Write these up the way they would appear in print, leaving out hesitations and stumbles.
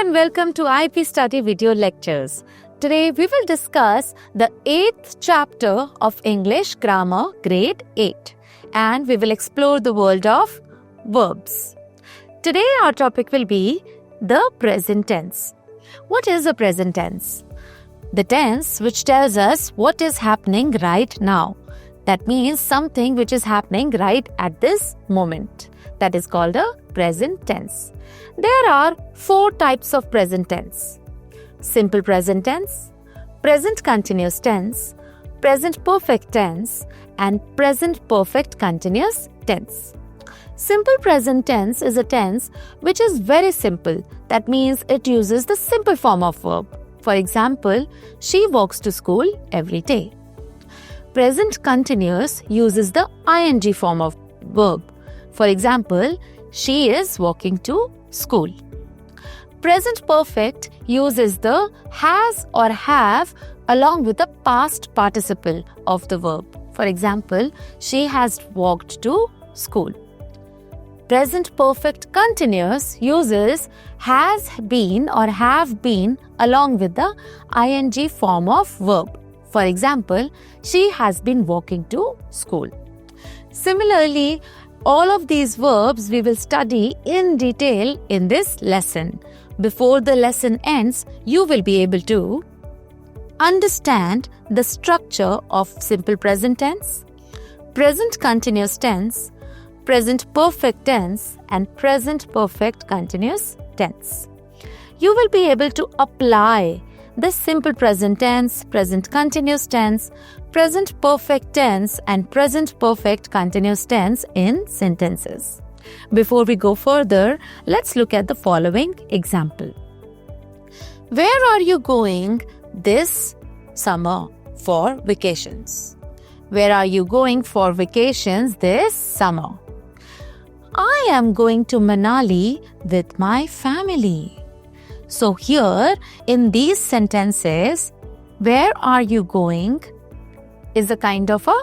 and welcome to IP Study Video Lectures. Today we will discuss the 8th chapter of English Grammar Grade 8 and we will explore the world of verbs. Today our topic will be the present tense. What is a present tense? The tense which tells us what is happening right now. That means something which is happening right at this moment. That is called a present tense. There are 4 types of present tense. Simple present tense, present continuous tense, present perfect tense, and present perfect continuous tense. Simple present tense is a tense which is very simple. That means it uses the simple form of verb. For example, she walks to school every day. Present continuous uses the ing form of verb. For example, she is walking to school. Present perfect uses the has or have along with the past participle of the verb. For example, she has walked to school. Present perfect continuous uses has been or have been along with the ing form of verb. For example, she has been walking to school. Similarly, all of these verbs we will study in detail in this lesson. Before the lesson ends, you will be able to understand the structure of simple present tense, present continuous tense, present perfect tense, and present perfect continuous tense. You will be able to apply the simple present tense, present continuous tense, present perfect tense, and present perfect continuous tense in sentences. Before we go further, let's look at the following example. Where are you going this summer for vacations? Where are you going for vacations this summer? I am going to Manali with my family. So here in these sentences, where are you going is a kind of a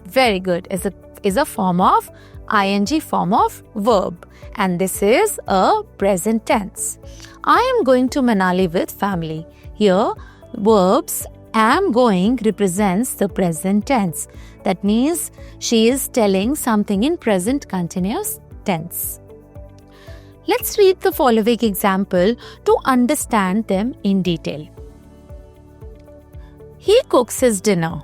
very good, is a form of ing form of verb, and this is a present tense. I am going to Manali with family. Here verbs am going represents the present tense. That means she is telling something in present continuous tense. Let's read the following example to understand them in detail. He cooks his dinner.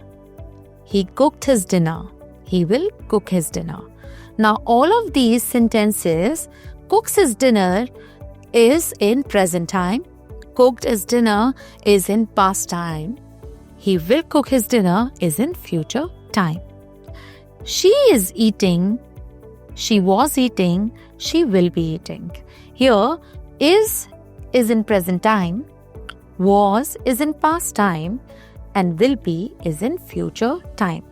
He cooked his dinner. He will cook his dinner. Now all of these sentences, cooks his dinner is in present time. Cooked his dinner is in past time. He will cook his dinner is in future time. She is eating. She was eating. She will be eating. Here is in present time. Was is in past time. And will be is in future time.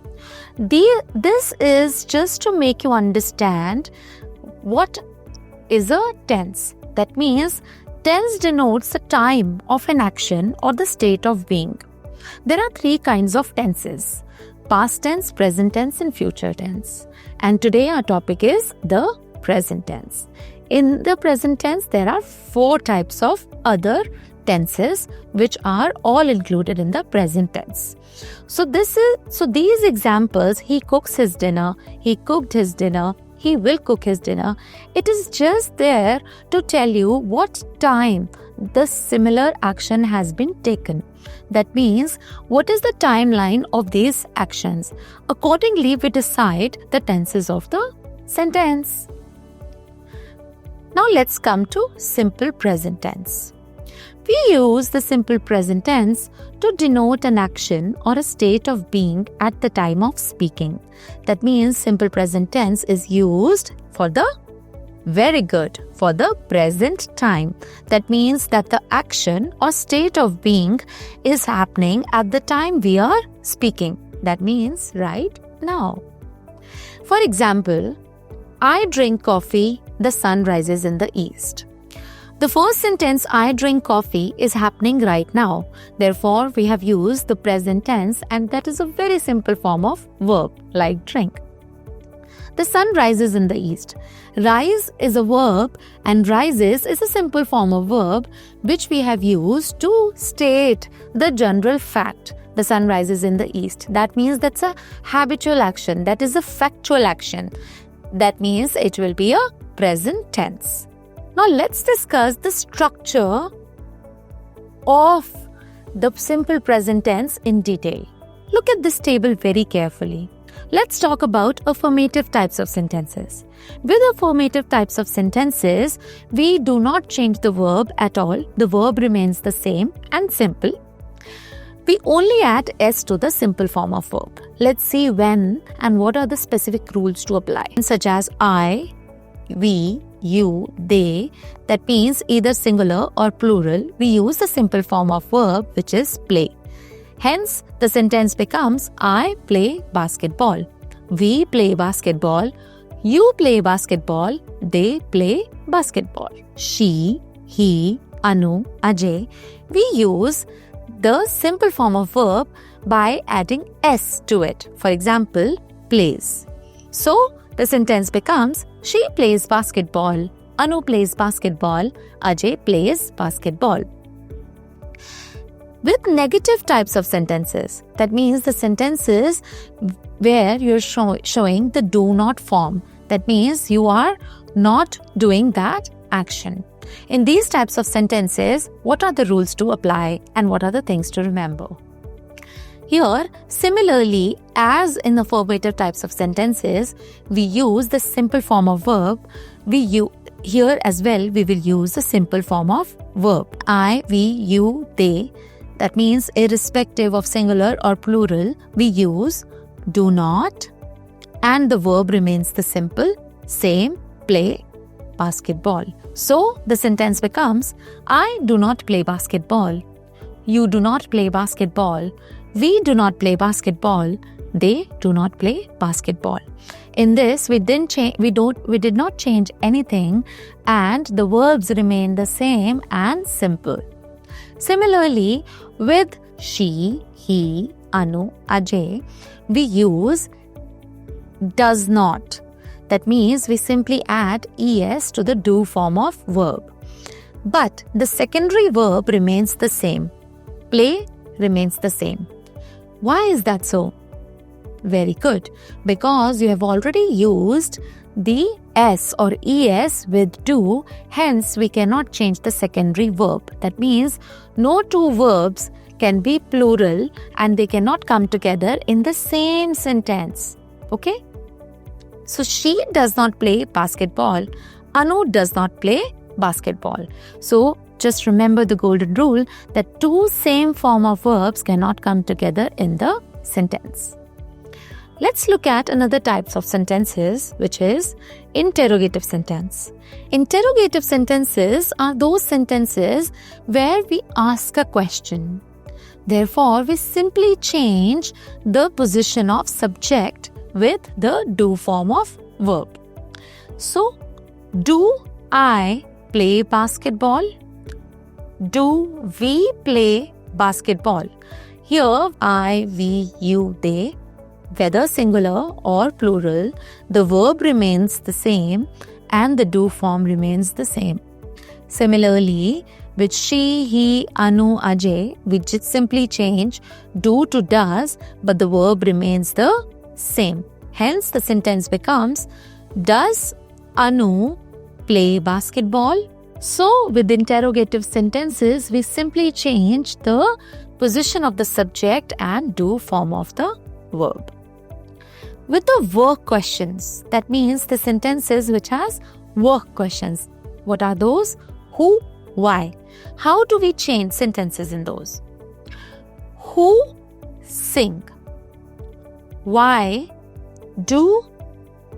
This is just to make you understand what is a tense. That means tense denotes the time of an action or the state of being. There are 3 kinds of tenses: past tense, present tense, and future tense. And today our topic is the present tense. In the present tense, there are 4 types of other tenses which are all included in the present tense. So these examples, he cooks his dinner, he cooked his dinner, he will cook his dinner. It is just there to tell you what time the similar action has been taken. That means what is the timeline of these actions. Accordingly, we decide the tenses of the sentence. Now let's come to simple present tense. We use the simple present tense to denote an action or a state of being at the time of speaking. That means simple present tense is used for the for the present time. That means that the action or state of being is happening at the time we are speaking. That means right now. For example, I drink coffee, the sun rises in the east. The first sentence, I drink coffee, is happening right now. Therefore, we have used the present tense, and that is a very simple form of verb like drink. The sun rises in the east. Rise is a verb and rises is a simple form of verb which we have used to state the general fact. The sun rises in the east. That means that's a habitual action. That is a factual action. That means it will be a present tense. Now let's discuss the structure of the simple present tense in detail. Look at this table very carefully. Let's talk about affirmative types of sentences. With affirmative types of sentences, we do not change the verb at all. The verb remains the same and simple. We only add s to the simple form of verb. Let's see when and what are the specific rules to apply, such as I, we, you, they. That means either singular or plural. We use the simple form of verb, which is play. Hence, the sentence becomes I play basketball. We play basketball. You play basketball. They play basketball. She, he, Anu, Ajay. We use the simple form of verb by adding s to it. For example, plays. So, the sentence becomes she plays basketball. Anu plays basketball. Ajay plays basketball. With negative types of sentences, that means the sentences where you're showing the do not form. That means you are not doing that action. In these types of sentences, what are the rules to apply and what are the things to remember? Here, similarly, as in the affirmative types of sentences, we use the simple form of verb. Here as well, we will use the simple form of verb. I, we, you, they. That means irrespective of singular or plural, we use do not and the verb remains the simple, same, play, basketball. So, the sentence becomes I do not play basketball. You do not play basketball. We do not play basketball. They do not play basketball. In this, we did not change anything and the verbs remain the same and simple. Similarly, with she, he, Anu, Ajay, we use does not. That means we simply add es to the do form of verb. But the secondary verb remains the same. Play remains the same. Why is that so? Very good. Because you have already used the s or es with do, hence we cannot change the secondary verb. That means no two verbs can be plural and they cannot come together in the same sentence. Okay? So she does not play basketball. Anu does not play basketball. So just remember the golden rule that two same form of verbs cannot come together in the sentence. Let's look at another types of sentences, which is interrogative sentence. Interrogative sentences are those sentences where we ask a question. Therefore, we simply change the position of subject with the do form of verb. So, do I play basketball? Do we play basketball? Here, I, we, you, they. Whether singular or plural, the verb remains the same and the do form remains the same. Similarly, with she, he, Anu, Ajay, we just simply change do to does, but the verb remains the same. Hence, the sentence becomes, does Anu play basketball? So, with interrogative sentences, we simply change the position of the subject and do form of the verb. With the work questions, that means the sentences which has work questions. What are those? Who, why? How do we change sentences in those? Who sing? Why do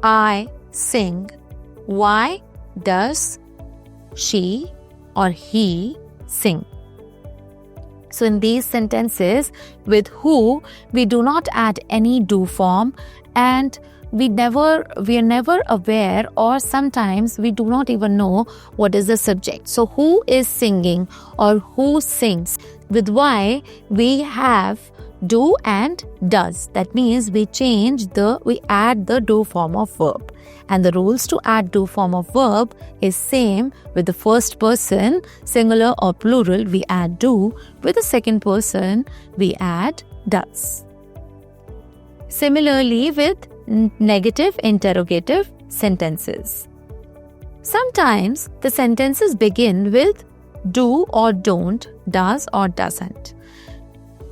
I sing? Why does she or he sing? So in these sentences, with who, we do not add any do form and we are never aware, or sometimes we do not even know what is the subject. So who is singing or who sings? With why, we have do and does. That means we add the do form of verb. And the rules to add do form of verb is same with the first person, singular or plural, we add do. With the second person, we add does. Similarly with negative interrogative sentences. Sometimes the sentences begin with do or don't, does or doesn't.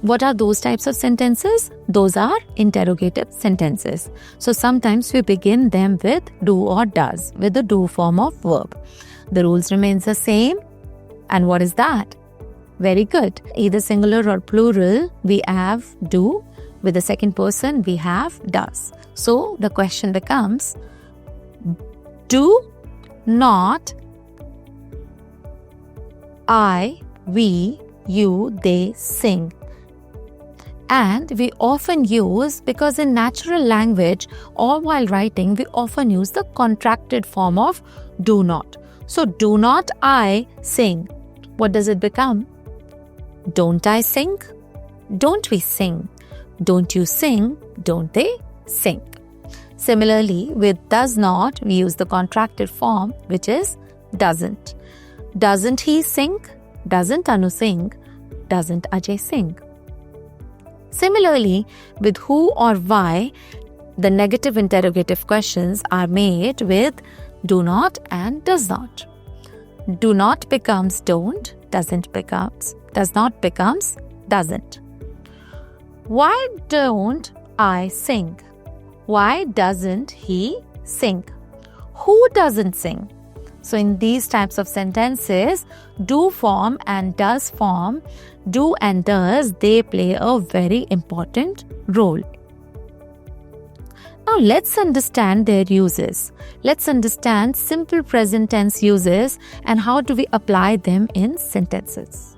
What are those types of sentences? Those are interrogative sentences. So sometimes we begin them with do or does, with the do form of verb. The rules remains the same. And what is that? Very good. Either singular or plural, we have do. With the second person, we have does. So the question becomes, do not I, we, you, they sing. And we often use, because in natural language or while writing, we often use the contracted form of do not. So, do not I sing. What does it become? Don't I sing? Don't we sing? Don't you sing? Don't they sing? Similarly, with does not, we use the contracted form, which is doesn't. Doesn't he sing? Doesn't Anu sing? Doesn't Ajay sing? Similarly, with who or why, the negative interrogative questions are made with do not and does not. Do not becomes don't, doesn't becomes, does not becomes doesn't. Why don't I sing? Why doesn't he sing? Who doesn't sing? So in these types of sentences, do form and does form, do and does, they play a very important role. Now let's understand their uses. Let's understand simple present tense uses and how do we apply them in sentences.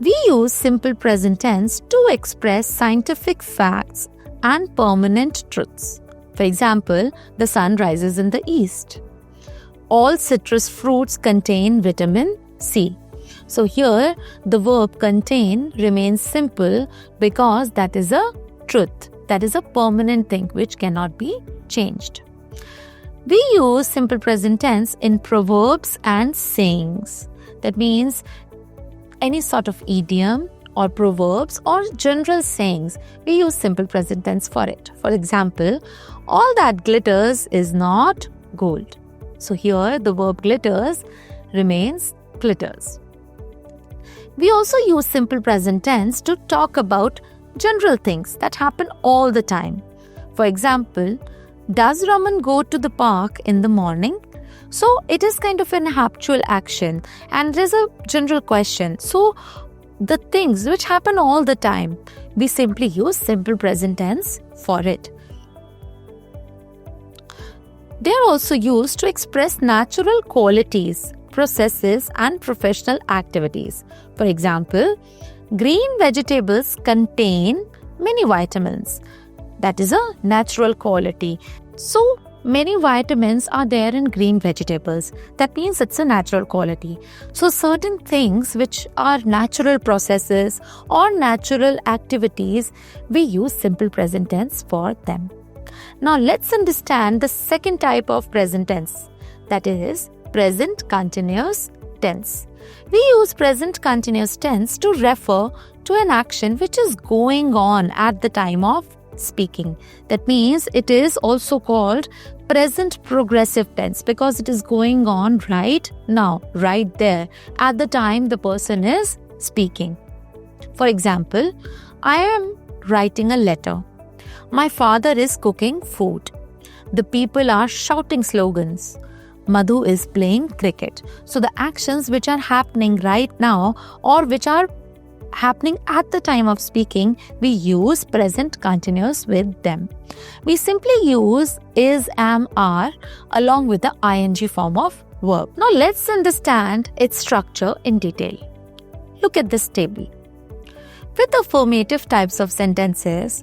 We use simple present tense to express scientific facts and permanent truths. For example, the sun rises in the east. All citrus fruits contain vitamin C. So here the verb contain remains simple because that is a truth. That is a permanent thing which cannot be changed. We use simple present tense in proverbs and sayings. That means any sort of idiom or proverbs or general sayings, we use simple present tense for it. For example, all that glitters is not gold. So here the verb glitters remains glitters. We also use simple present tense to talk about general things that happen all the time. For example, does Raman go to the park in the morning? So it is kind of an habitual action and there is a general question. So the things which happen all the time, we simply use simple present tense for it. They are also used to express natural qualities, processes and professional activities. For example, green vegetables contain many vitamins. That is a natural quality. So many vitamins are there in green vegetables. That means it's a natural quality. So certain things which are natural processes or natural activities, we use simple present tense for them. Now let's understand the second type of present tense, that is present continuous tense. We use present continuous tense to refer to an action which is going on at the time of speaking. That means it is also called present progressive tense because it is going on right now, right there, at the time the person is speaking. For example, I am writing a letter. My father is cooking food. The people are shouting slogans. Madhu is playing cricket. So the actions which are happening right now or which are happening at the time of speaking, we use present continuous with them. We simply use is, am, are along with the ing form of verb. Now let's understand its structure in detail. Look at this table. With affirmative types of sentences,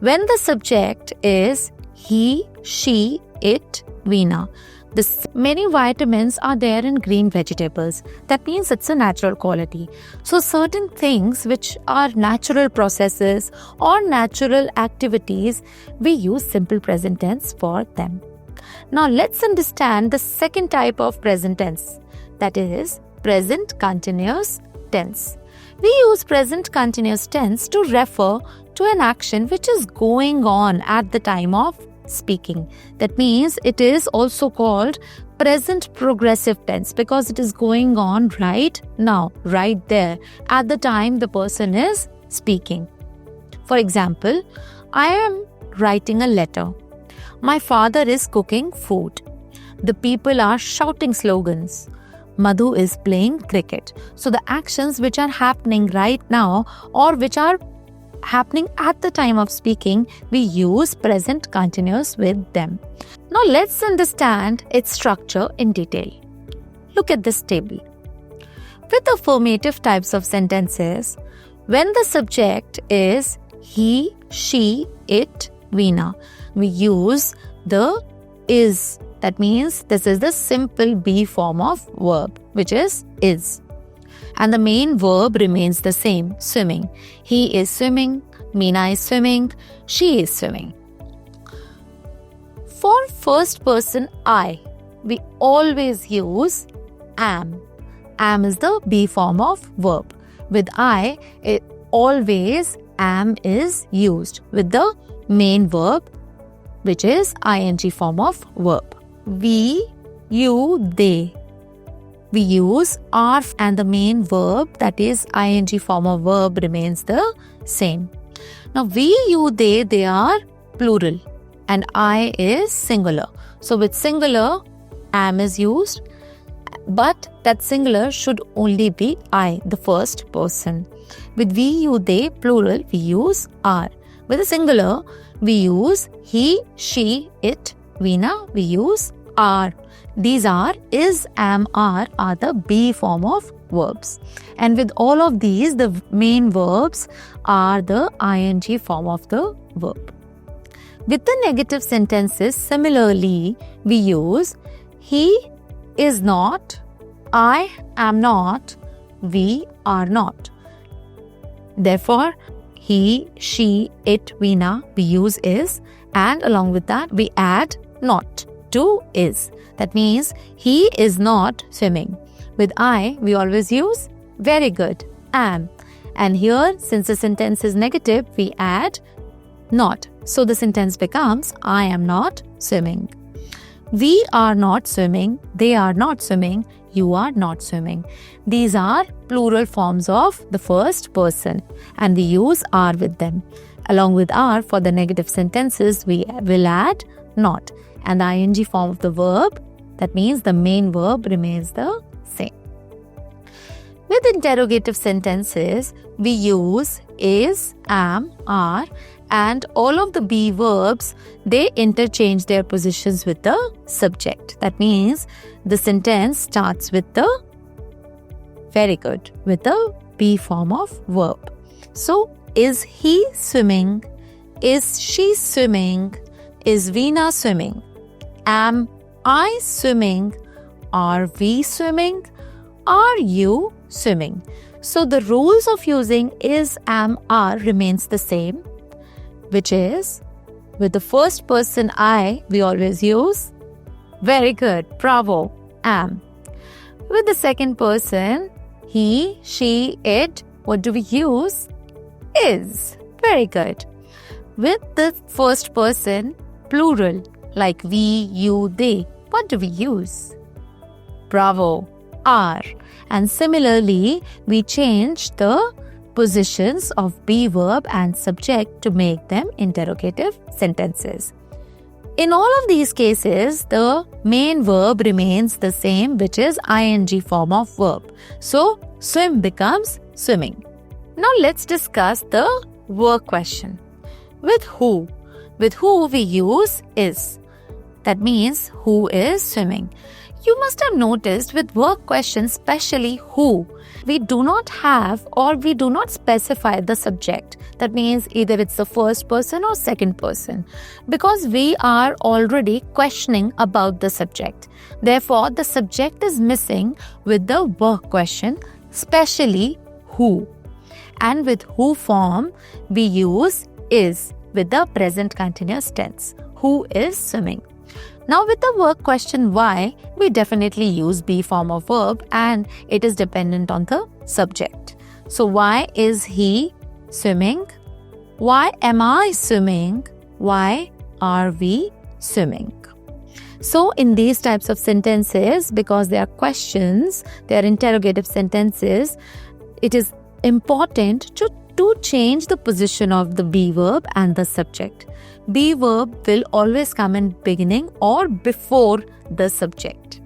when the subject is he, she, it, Veena, Many vitamins are there in green vegetables. That means it's a natural quality. So certain things which are natural processes or natural activities, we use simple present tense for them. Now let's understand the second type of present tense, that is present continuous tense. We use present continuous tense to refer to an action which is going on at the time of speaking. That means it is also called present progressive tense because it is going on right now, right there, at the time the person is speaking. For example, I am writing a letter. My father is cooking food. The people are shouting slogans. Madhu is playing cricket. So the actions which are happening right now or which are happening at the time of speaking, we use present continuous with them. Now let's understand its structure in detail. Look at this table. With affirmative types of sentences, when the subject is he, she, it, Veena, we use the is. That means this is the simple be form of verb, which is. And the main verb remains the same, swimming. He is swimming, Meena is swimming, she is swimming. For first person I, we always use am. Am is the be form of verb. With I, it always am is used with the main verb, which is ing form of verb. We, you, they. We use are and the main verb, that is ing form of verb, remains the same. Now we, you, they are plural and I is singular. So with singular, am is used, but that singular should only be I, the first person. With we, you, they, plural, we use are. With a singular, we use he, she, it, Veena, we use are. These are, is, am, are the be form of verbs. And with all of these, the main verbs are the ing form of the verb. With the negative sentences, similarly, we use he is not, I am not, we are not. Therefore, he, she, it, Veena, we use is, and along with that, we add not to is. That means he is not swimming. With I, we always use very good, am. And here, since the sentence is negative, we add not. So the sentence becomes I am not swimming. We are not swimming, they are not swimming, you are not swimming. These are plural forms of the first person and we use are with them. Along with are, for the negative sentences, we will add not. And the ing form of the verb, that means the main verb, remains the same. With interrogative sentences, we use is, am, are, and all of the be verbs, they interchange their positions with the subject. That means the sentence starts with the very good, with the be form of verb. So, is he swimming? Is she swimming? Is Veena swimming? Am I swimming? Are we swimming? Are you swimming? So the rules of using is, am, are remains the same, which is with the first person I, we always use very good, bravo, am. With the second person he, she, it, what do we use? Is. Very good. With the first person plural, like we, you, they, what do we use? Bravo, are. And similarly, we change the positions of be verb and subject to make them interrogative sentences. In all of these cases, the main verb remains the same, which is ing form of verb. So, swim becomes swimming. Now, let's discuss the work question. With who? With who we use is. That means who is swimming. You must have noticed with work questions, especially who, we do not have or we do not specify the subject. That means either it's the first person or second person, because we are already questioning about the subject. Therefore, the subject is missing with the work question, especially who. And with who form, we use is with the present continuous tense. Who is swimming? Now with the work question why, we definitely use be form of verb and it is dependent on the subject. So why is he swimming? Why am I swimming? Why are we swimming? So in these types of sentences, because they are questions, they are interrogative sentences, it is important to change the position of the be verb and the subject. Be verb will always come in beginning or before the subject.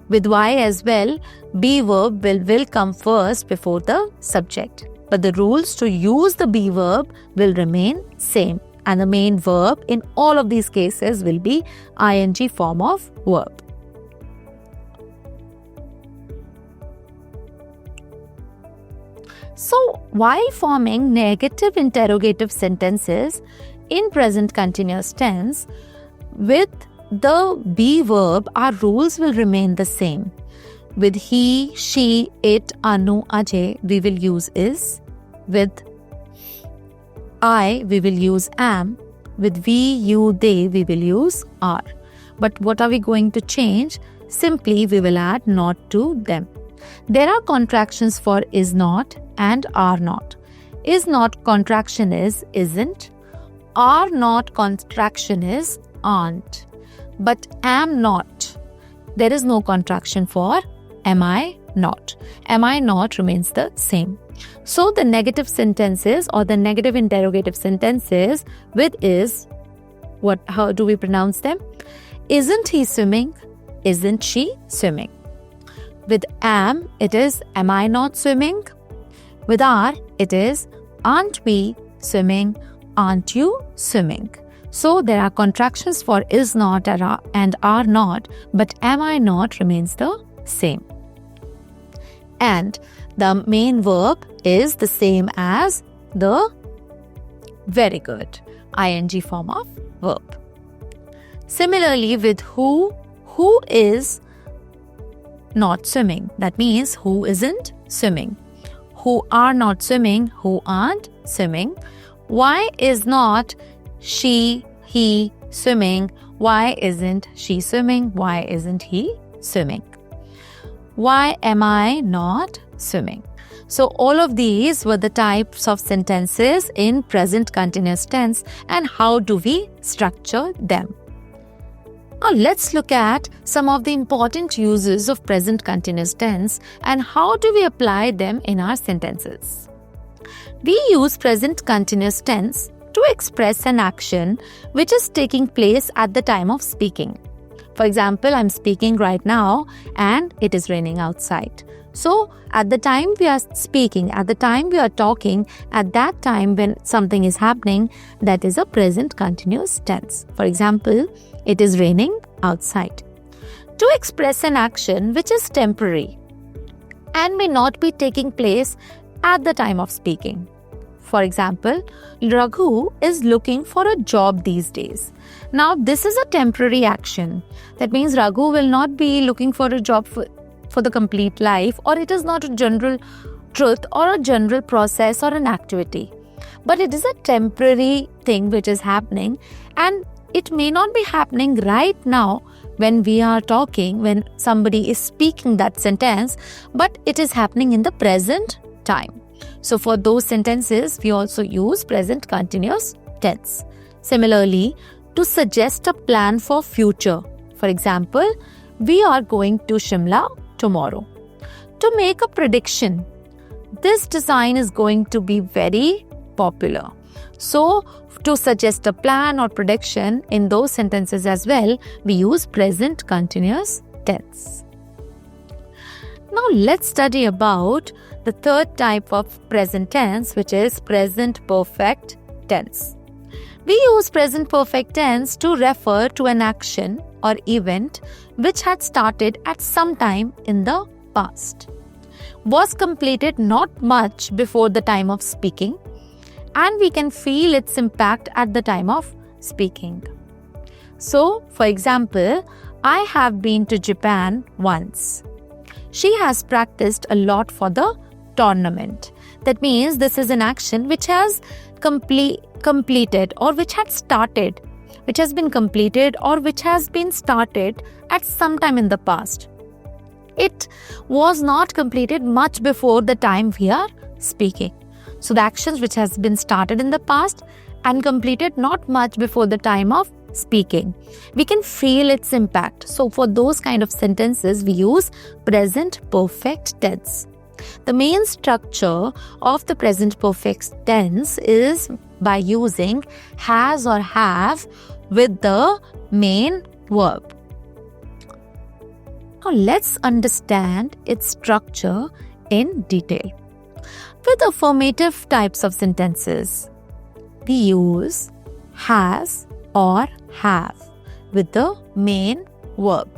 With why as well, be verb will come first before the subject. But the rules to use the be verb will remain same. And the main verb in all of these cases will be ing form of verb. So, while forming negative interrogative sentences in present continuous tense, with the be verb, our rules will remain the same. With he, she, it, Anu, Ajay, we will use is. With I, we will use am. With we, you, they, we will use are. But what are we going to change? Simply, we will add not to them. There are contractions for is not and are not. Is not contraction is isn't. Are not contraction is aren't. But am not, there is no contraction for am I not. Am I not remains the same. So the negative sentences or the negative interrogative sentences with is, how do we pronounce them? Isn't he swimming? Isn't she swimming? With am, it is am I not swimming? With are, it is aren't we swimming? Aren't you swimming? So there are contractions for is not and are not, but am I not remains the same. And the main verb is the same as the very good ing form of verb. Similarly, with who is not swimming. That means who isn't swimming. Who are not swimming, who aren't swimming. Why is not she, he swimming? Why isn't she swimming? Why isn't he swimming? Why am I not swimming? So all of these were the types of sentences in present continuous tense, and how do we structure them? Now let's look at some of the important uses of present continuous tense and how do we apply them in our sentences. We use present continuous tense to express an action which is taking place at the time of speaking. For example, I'm speaking right now and it is raining outside. So, at the time we are speaking, at the time we are talking, at that time when something is happening, that is a present continuous tense. For example, it is raining outside. To express an action which is temporary and may not be taking place at the time of speaking. For example, Raghu is looking for a job these days. Now, this is a temporary action. That means Raghu will not be looking for a job for the complete life, or it is not a general truth or a general process or an activity. But it is a temporary thing which is happening, and it may not be happening right now when we are talking, when somebody is speaking that sentence, but it is happening in the present time. So for those sentences, we also use present continuous tense. Similarly, to suggest a plan for future. For example, we are going to Shimla tomorrow. To make a prediction, this design is going to be very popular. So, to suggest a plan or prediction in those sentences as well, we use present continuous tense. Now, let's study about the third type of present tense, which is present perfect tense. We use present perfect tense to refer to an action or event which had started at some time in the past, was completed not much before the time of speaking, and we can feel its impact at the time of speaking. So, for example, I have been to Japan once. She has practiced a lot for the tournament. That means this is an action which has completed or which had started, which has been completed or which has been started at some time in the past. It was not completed much before the time we are speaking. So the actions which has been started in the past and completed not much before the time of speaking. We can feel its impact. So for those kind of sentences, we use present perfect tense. The main structure of the present perfect tense is by using has or have with the main verb. Now let's understand its structure in detail. With affirmative types of sentences, we use has or have with the main verb.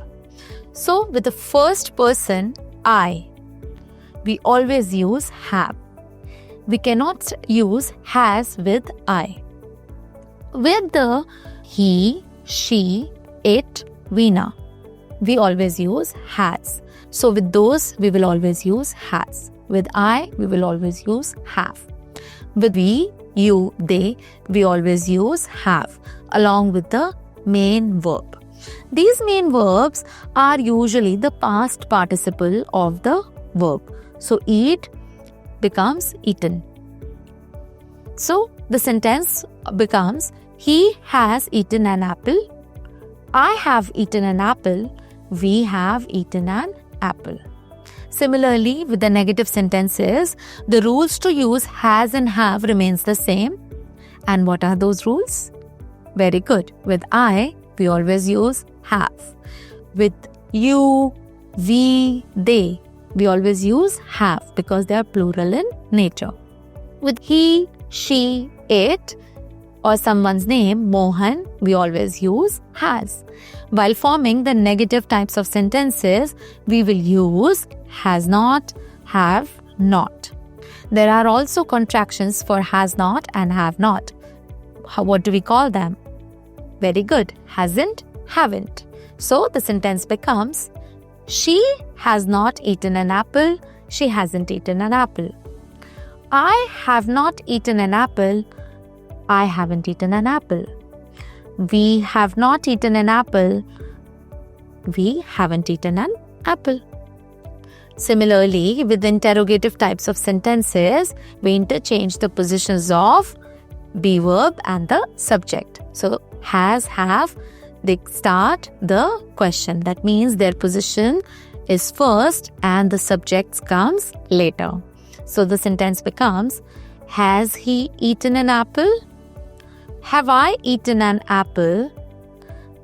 So with the first person, I, we always use have. We cannot use has with I. With the he, she, it, Veena, we always use has. So with those, we will always use has. With I, we will always use have. With we, you, they, we always use have along with the main verb. These main verbs are usually the past participle of the verb. So eat becomes eaten. So the sentence becomes he has eaten an apple. I have eaten an apple. We have eaten an apple. Similarly, with the negative sentences, the rules to use has and have remains the same. And what are those rules? Very good. With I, we always use have. With you, we, they, we always use have because they are plural in nature. With he, she, it, or someone's name, Mohan, we always use has. While forming the negative types of sentences, we will use has not, have not. There are also contractions for has not and have not. What do we call them? Very good. Hasn't, haven't. So the sentence becomes she has not eaten an apple. She hasn't eaten an apple. I have not eaten an apple. I haven't eaten an apple. We have not eaten an apple. We haven't eaten an apple. Similarly, with interrogative types of sentences, we interchange the positions of be verb and the subject. So, has, have, they start the question. That means their position is first and the subject comes later. So, the sentence becomes, has he eaten an apple? Have I eaten an apple?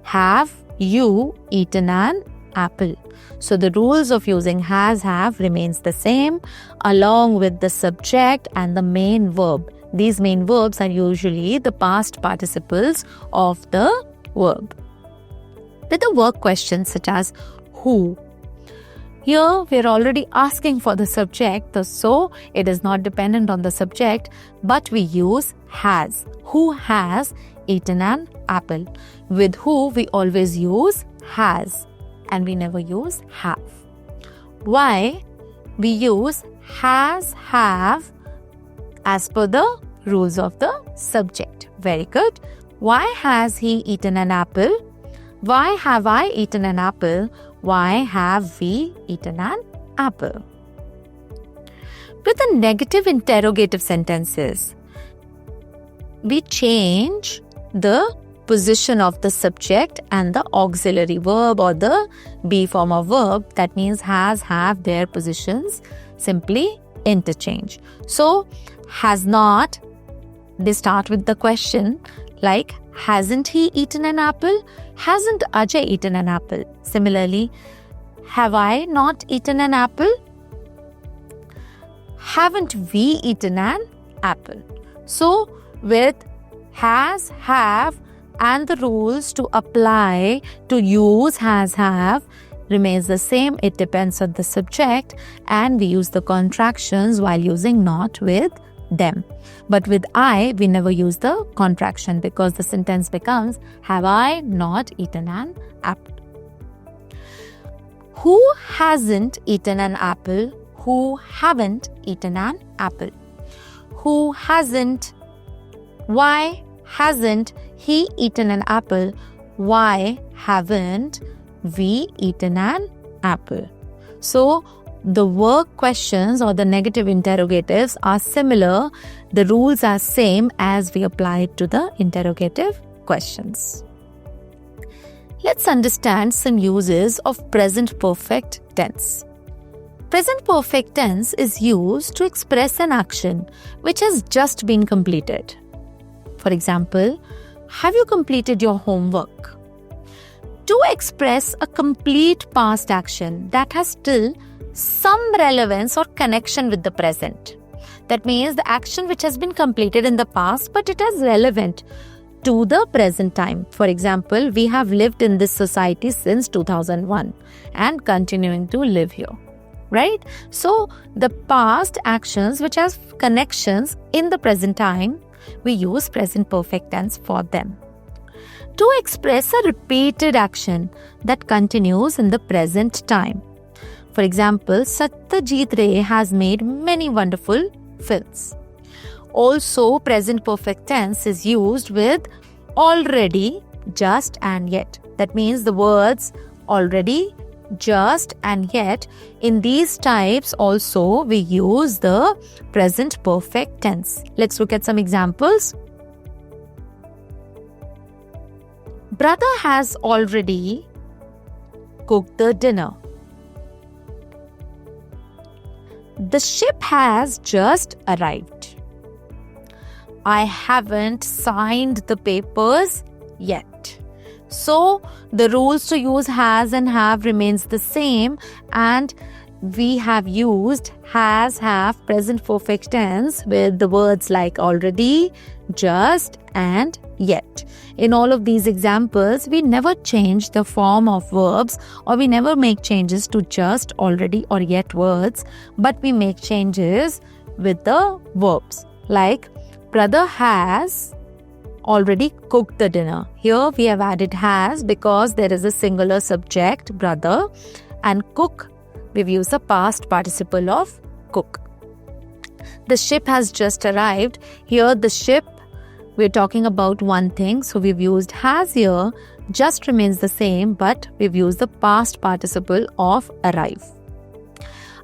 Have you eaten an apple? So the rules of using has, have remains the same along with the subject and the main verb. These main verbs are usually the past participles of the verb. With the work questions such as who. Here we are already asking for the subject, so it is not dependent on the subject, but we use has. Who has eaten an apple? With who we always use has and we never use have. Why? We use has, have as per the rules of the subject. Very good. Why has he eaten an apple? Why have I eaten an apple? Why have we eaten an apple? With the negative interrogative sentences, we change the position of the subject and the auxiliary verb or the be form of verb. That means has, have, their positions simply interchange. So, has not, they start with the question like, hasn't he eaten an apple? Hasn't Ajay eaten an apple? Similarly, have I not eaten an apple? Haven't we eaten an apple? So, with has, have, and the rules to apply to use has, have remains the same. It depends on the subject, and we use the contractions while using not with them. But with I, we never use the contraction because the sentence becomes, have I not eaten an apple? Who hasn't eaten an apple? Who haven't eaten an apple? Who hasn't? Why hasn't he eaten an apple? Why haven't we eaten an apple? So, the work questions or the negative interrogatives are similar. The rules are same as we apply it to the interrogative questions. Let's understand some uses of present perfect tense. Present perfect tense is used to express an action which has just been completed. For example, have you completed your homework? To express a complete past action that has still some relevance or connection with the present. That means the action which has been completed in the past, but it is relevant to the present time. For example, we have lived in this society since 2001 and continuing to live here. Right? So, the past actions which have connections in the present time, we use present perfect tense for them. To express a repeated action that continues in the present time. For example, Satyajit Ray has made many wonderful films. Also, present perfect tense is used with already, just and yet. That means the words already, just and yet. In these types also we use the present perfect tense. Let's look at some examples. Brother has already cooked the dinner. The ship has just arrived. I haven't signed the papers yet. So, the rules to use has and have remains the same, and we have used has, have, present perfect tense with the words like already, just and yet. In all of these examples, we never change the form of verbs or we never make changes to just, already or yet words, but we make changes with the verbs like brother has already cooked the dinner. Here we have added has because there is a singular subject, brother, and cook, we've used the past participle of cook. The ship has just arrived. Here the ship, we're talking about one thing, so we've used has here, just remains the same, but we've used the past participle of arrive.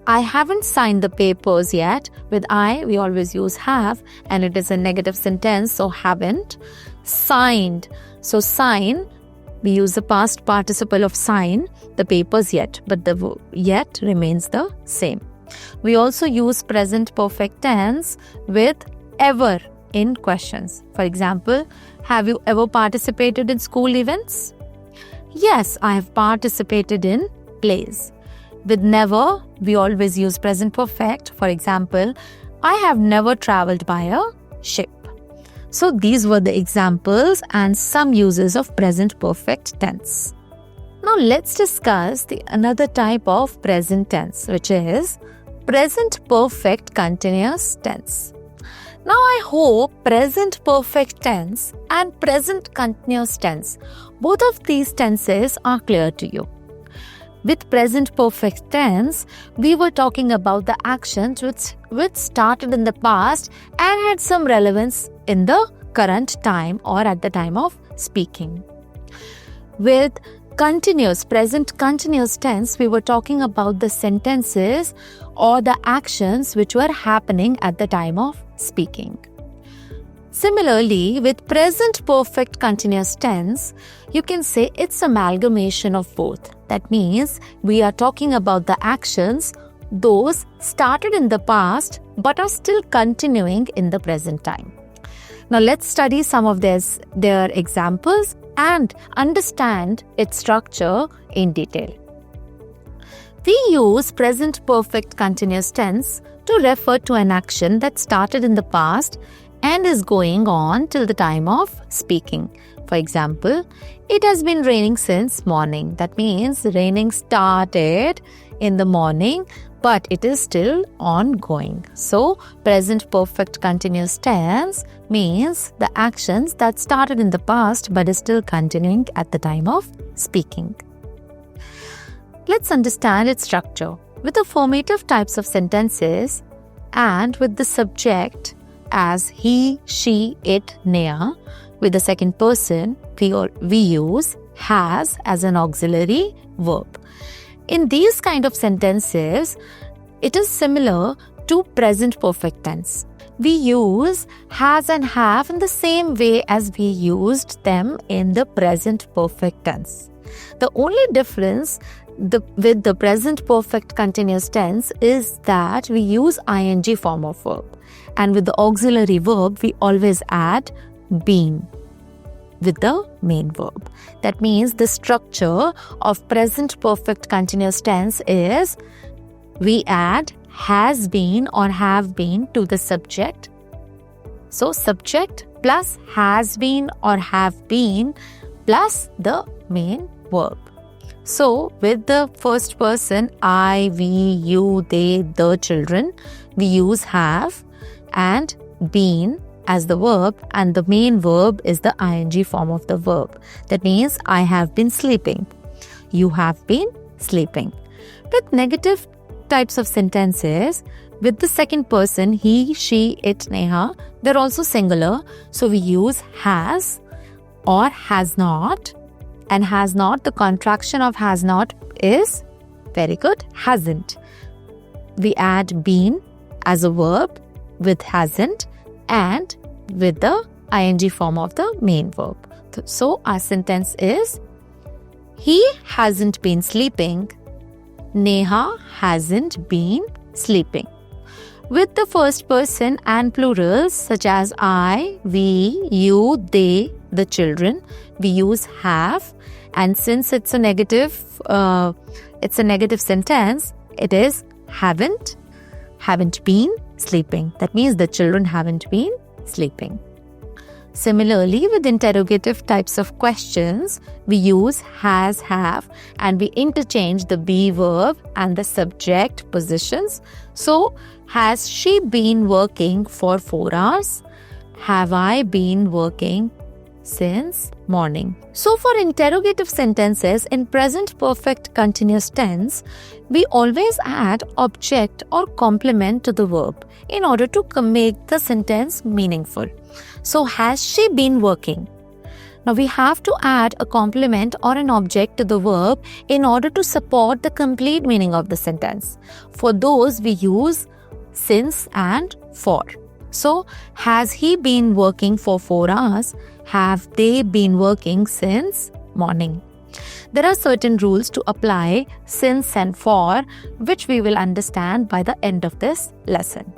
I haven't signed the papers yet. With I, we always use have, and it is a negative sentence, so haven't. Signed. So sign, we use the past participle of sign, the papers yet, but the yet remains the same. We also use present perfect tense with ever in questions. For example, have you ever participated in school events? Yes, I have participated in plays. With never, we always use present perfect. For example, I have never traveled by a ship. So these were the examples and some uses of present perfect tense. Now let's discuss another type of present tense, which is present perfect continuous tense. Now I hope present perfect tense and present continuous tense, both of these tenses are clear to you. With present perfect tense, we were talking about the actions which started in the past and had some relevance in the current time or at the time of speaking. With present continuous tense, we were talking about the sentences or the actions which were happening at the time of speaking. Similarly, with present perfect continuous tense, you can say it's amalgamation of both. That means we are talking about the actions, those started in the past but are still continuing in the present time. Now let's study some of their examples and understand its structure in detail. We use present perfect continuous tense to refer to an action that started in the past and is going on till the time of speaking. For example, it has been raining since morning. That means raining started in the morning, but it is still ongoing. So, present perfect continuous tense means the actions that started in the past but is still continuing at the time of speaking. Let's understand its structure. With the formative types of sentences and with the subject as he, she, it, near, with the second person, we use has as an auxiliary verb. In these kind of sentences, it is similar to present perfect tense. We use has and have in the same way as we used them in the present perfect tense. The only difference with the present perfect continuous tense is that we use ing form of verb, and with the auxiliary verb we always add been with the main verb. That means the structure of present perfect continuous tense is we add has been or have been to the subject. So subject plus has been or have been plus the main verb. So with the first person, I, we, you, they, the children, we use have and been as the verb, and the main verb is the ing form of the verb. That means I have been sleeping. You have been sleeping. With negative types of sentences, with the second person, he, she, it, neha, they're also singular. So we use has or has not. And has not, the contraction of has not is, very good, hasn't. We add been as a verb with hasn't and with the ing form of the main verb. So our sentence is, he hasn't been sleeping. Neha hasn't been sleeping. With the first person and plurals such as I, we, you, they, the children, we use have, and since it's a negative sentence, it is haven't been sleeping. That means the children haven't been sleeping. Similarly, with interrogative types of questions, we use has, have, and we interchange the be verb and the subject positions. So, has she been working for 4 hours? Have I been working since morning? So, for interrogative sentences in present perfect continuous tense, we always add object or complement to the verb in order to make the sentence meaningful. So, has she been working? Now, we have to add a complement or an object to the verb in order to support the complete meaning of the sentence. For those, we use since and for. So, has he been working for 4 hours? Have they been working since morning? There are certain rules to apply since and for, which we will understand by the end of this lesson.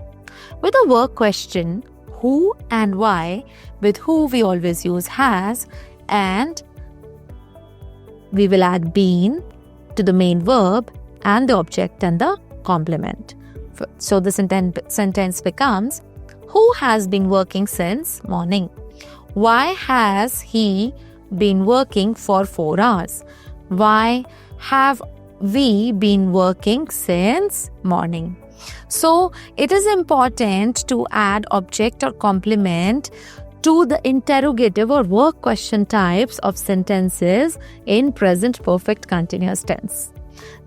With a work question, who and why, with who we always use has, and we will add been to the main verb and the object and the complement. So the sentence becomes, who has been working since morning? Why has he been working for 4 hours? Why have we been working since morning? So, it is important to add object or complement to the interrogative or work question types of sentences in present perfect continuous tense.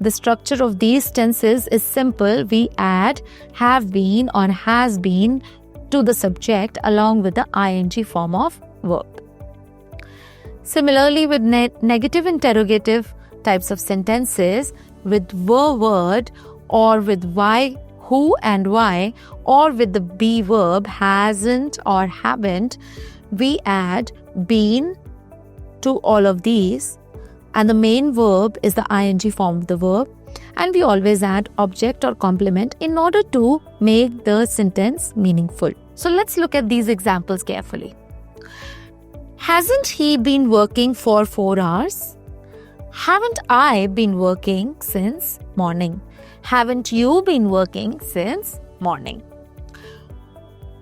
The structure of these tenses is simple. We add have been or has been to the subject along with the ing form of verb. Similarly, with negative interrogative types of sentences, with word or with why, who and why, or with the be verb hasn't or haven't, we add been to all of these, and the main verb is the ing form of the verb, and we always add object or complement in order to make the sentence meaningful. So let's look at these examples carefully. Hasn't he been working for 4 hours? Haven't I been working since morning? Haven't you been working since morning?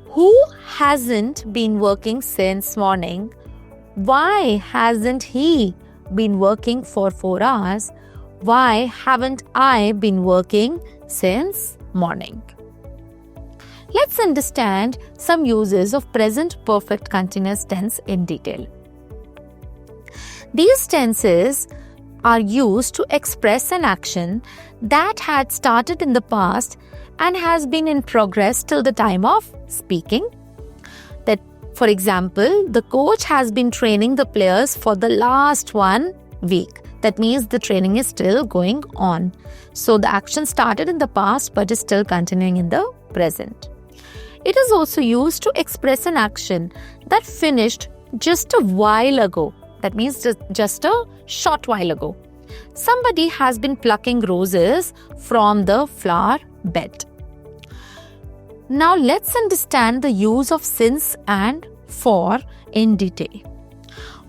Who hasn't been working since morning? Why hasn't he been working for 4 hours? Why haven't I been working since morning? Let's understand some uses of present perfect continuous tense in detail. These tenses are used to express an action that had started in the past and has been in progress till the time of speaking. That, for example, the coach has been training the players for the last 1 week. That means the training is still going on. So the action started in the past but is still continuing in the present. It is also used to express an action that finished just a while ago. That means just a short while ago. Somebody has been plucking roses from the flower bed. Now let's understand the use of since and for in detail.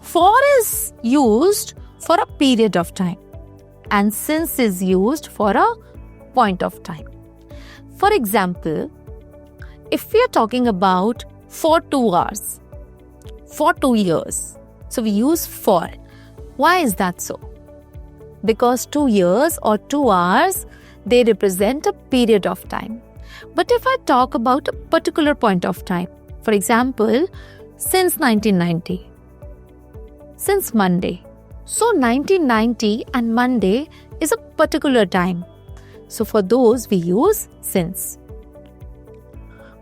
For is used for a period of time and since is used for a point of time. For example, if we are talking about for 2 hours, for 2 years, so we use for. Why is that so? Because 2 years or 2 hours, they represent a period of time. But if I talk about a particular point of time, for example, since 1990, since Monday. So 1990 and Monday is a particular time. So for those we use since.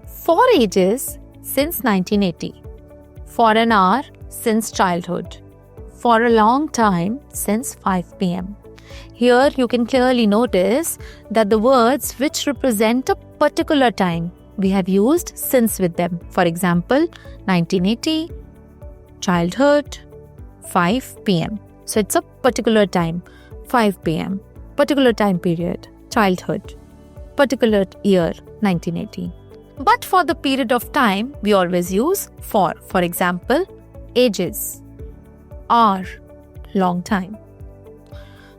For ages, since 1980. For an hour, since childhood. For a long time, since 5 p.m. Here you can clearly notice that the words which represent a particular time, we have used since with them. For example, 1980, childhood, 5 p.m. So it's a particular time, 5 p.m. Particular time period, childhood. Particular year, 1980. But for the period of time, we always use for. For example, ages, hour, long time.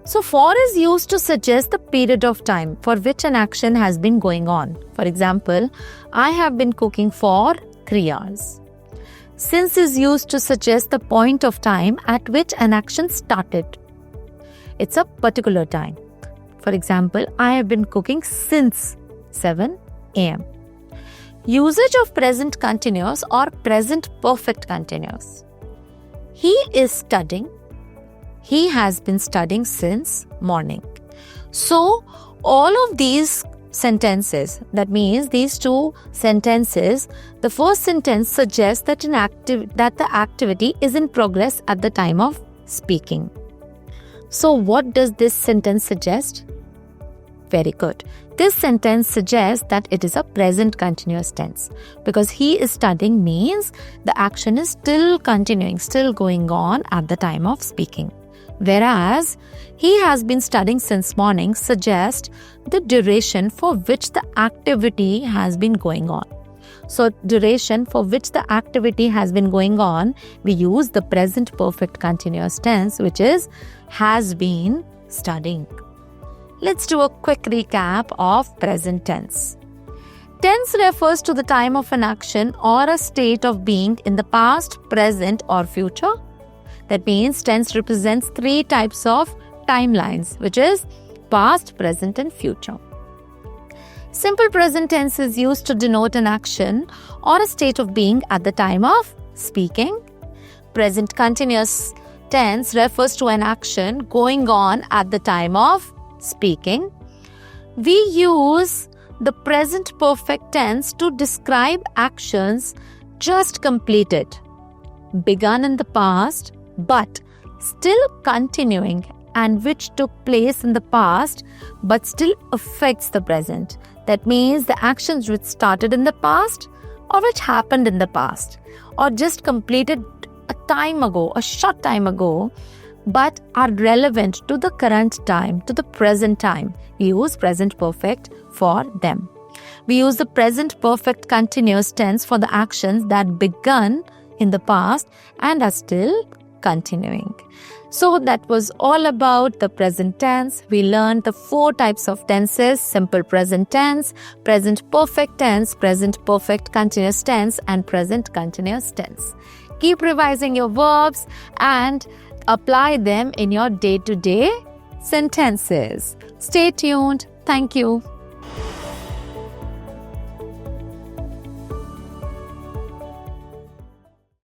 So for is used to suggest the period of time for which an action has been going on. For example, I have been cooking for 3 hours. Since is used to suggest the point of time at which an action started. It's a particular time. For example, I have been cooking since 7 a.m. Usage of present continuous or present perfect continuous. He is studying. He has been studying since morning. So, all of these sentences, that means these 2 sentences, the first sentence suggests that the activity is in progress at the time of speaking. So, what does this sentence suggest? Very good. This sentence suggests that it is a present continuous tense because he is studying means the action is still continuing, still going on at the time of speaking. Whereas he has been studying since morning suggests the duration for which the activity has been going on. So duration for which the activity has been going on, we use the present perfect continuous tense, which is has been studying. Let's do a quick recap of present tense. Tense refers to the time of an action or a state of being in the past, present or future. That means tense represents 3 types of timelines, which is past, present and future. Simple present tense is used to denote an action or a state of being at the time of speaking. Present continuous tense refers to an action going on at the time of speaking. We use the present perfect tense to describe actions just completed, begun in the past, but still continuing and which took place in the past but still affects the present. That means the actions which started in the past or which happened in the past or just completed a time ago, a short time ago, but are relevant to the current time, to the present time. We use present perfect for them. We use the present perfect continuous tense for the actions that begun in the past and are still continuing. So that was all about the present tense. We learned the 4 types of tenses: simple present tense, present perfect tense, present perfect continuous tense, and present continuous tense. Keep revising your verbs and apply them in your day-to-day sentences. Stay tuned. Thank you.